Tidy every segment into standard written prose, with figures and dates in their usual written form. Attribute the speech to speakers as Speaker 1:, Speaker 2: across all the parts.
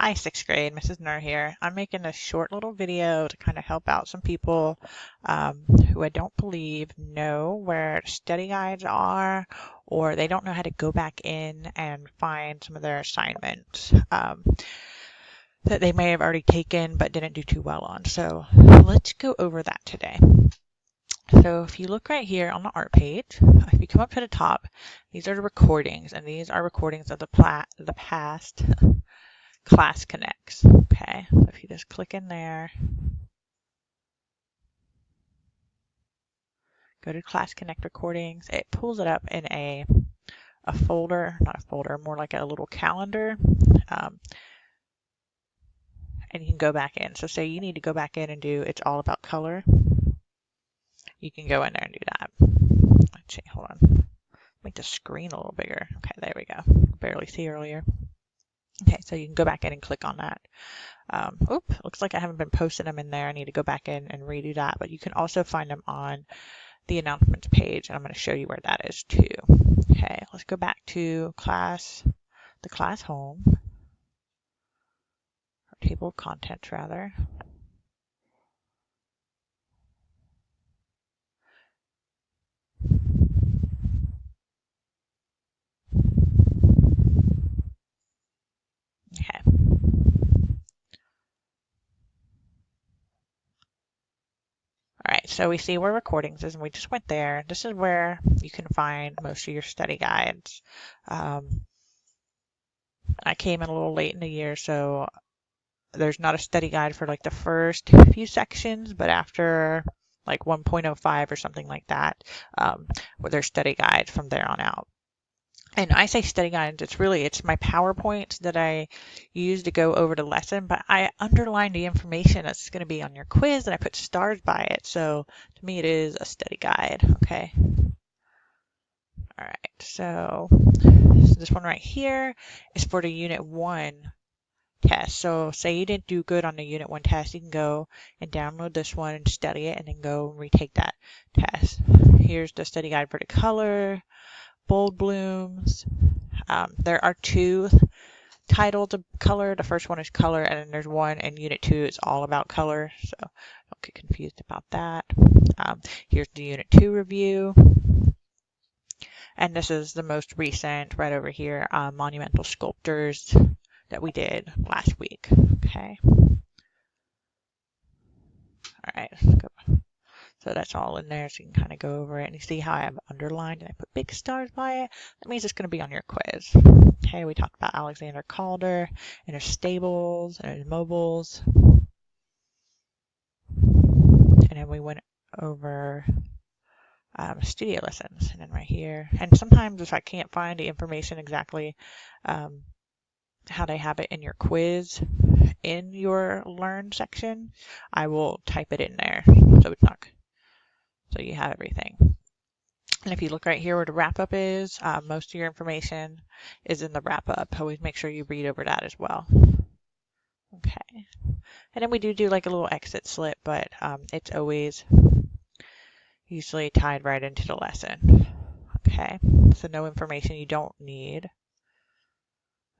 Speaker 1: Hi, 6th grade, Mrs. Nur here. I'm making a short little video to kind of help out some people who I don't believe know where study guides are, or they don't know how to go back in and find some of their assignments that they may have already taken but didn't do too well on. So let's go over that today. So if you look right here on the art page, if you come up to the top, these are the recordings, and these are recordings of the past Class Connects. Okay, so if you just click in there, go to Class Connect recordings, it pulls it up in a folder, not a folder, more like a little calendar, and you can go back in. So say you need to go back in and do It's All About Color, you can go in there and do that. Let's see, hold on, make the screen a little bigger. Okay, there we go, barely see earlier. Okay, so you can go back in and click on that. Looks like I haven't been posting them in there. I need to go back in and redo that, but you can also find them on the announcements page, and I'm going to show you where that is too. Okay, let's go back to the class home, or table of contents rather. Okay. All right, so we see where recordings is, and we just went there. This is where you can find most of your study guides. I came in a little late in the year, so there's not a study guide for like the first few sections, but after like 1.05 or something like that, where there's study guides from there on out. And I say study guides, it's my PowerPoints that I use to go over the lesson, but I underline the information that's going to be on your quiz and I put stars by it. So to me, it is a study guide. Okay. All right. So this one right here is for the Unit 1 test. So say you didn't do good on the Unit 1 test, you can go and download this one and study it and then go and retake that test. Here's the study guide for the color, bold blooms. There are two titles of color. The first one is color, and then there's one in Unit 2 it's all about color, so don't get confused about that. Here's the Unit 2 review. And this is the most recent right over here, monumental sculptors that we did last week. Okay. All right, let's go. So that's all in there, so you can kind of go over it. And you see how I have underlined and I put big stars by it? That means it's going to be on your quiz. Okay, we talked about Alexander Calder and his stables and his mobiles. And then we went over studio lessons. And then right here. And sometimes if I can't find the information exactly how they have it in your quiz in your Learn section, I will type it in there. So it's not... So you have everything. And if you look right here where the wrap-up is, most of your information is in the wrap-up. Always make sure you read over that as well. Okay. And then we do like a little exit slip, but it's always usually tied right into the lesson. Okay. So no information you don't need.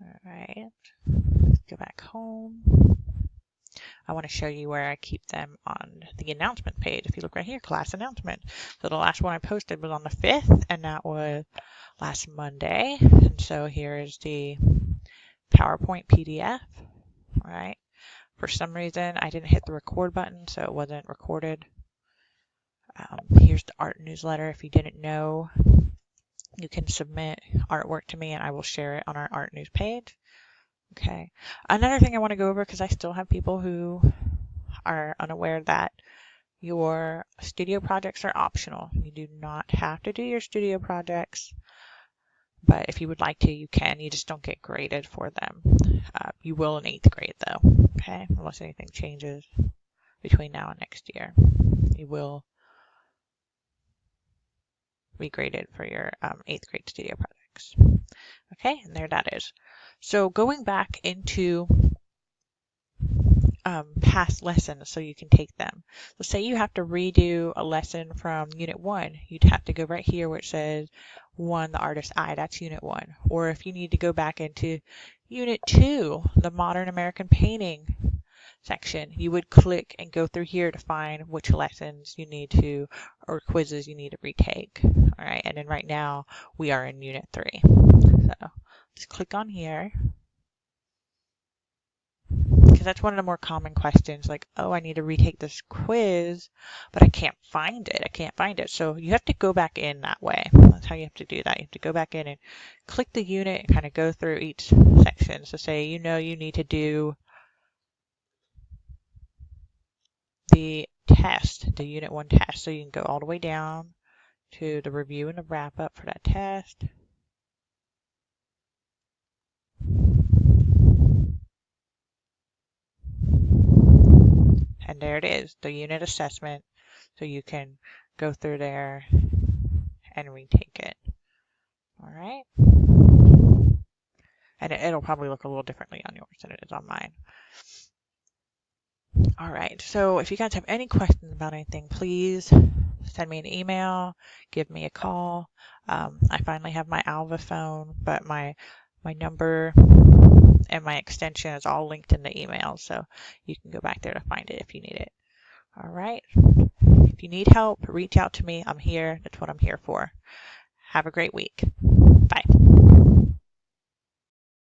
Speaker 1: All right. Let's go back home. I want to show you where I keep them on the announcement page. If you look right here, class announcement. So the last one I posted was on the 5th, and that was last Monday. And so here is the PowerPoint PDF. All right. For some reason, I didn't hit the record button, so it wasn't recorded. Here's the art newsletter. If you didn't know, you can submit artwork to me, and I will share it on our art news page. Okay. Another thing I want to go over, because I still have people who are unaware that your studio projects are optional. You do not have to do your studio projects, but if you would like to, you can. You just don't get graded for them. You will in 8th grade though, okay? Unless anything changes between now and next year. You will be graded for your 8th grade studio projects. Okay, and there that is. So going back into past lessons so you can take them. So say you have to redo a lesson from Unit 1, you'd have to go right here where it says 1, the artist's eye, that's Unit 1. Or if you need to go back into Unit 2, the Modern American Painting section. You would click and go through here to find which lessons you need to, or quizzes you need to retake. All right, and then right now we are in Unit 3. So let's click on here, because that's one of the more common questions, like, oh, I need to retake this quiz, but I can't find it. I can't find it. So you have to go back in that way. That's how you have to do that. You have to go back in and click the unit and kind of go through each section. So say, you need to do the test, the Unit 1 test. So you can go all the way down to the review and the wrap up for that test. And there it is, the unit assessment. So you can go through there and retake it. All right. And it'll probably look a little differently on yours than it is on mine. All right, so if you guys have any questions about anything, please send me an email, give me a call. I finally have my Alva phone, but my number and my extension is all linked in the email, so you can go back there to find it if you need it. All right, if you need help, reach out to me. I'm here. That's what I'm here for. Have a great week.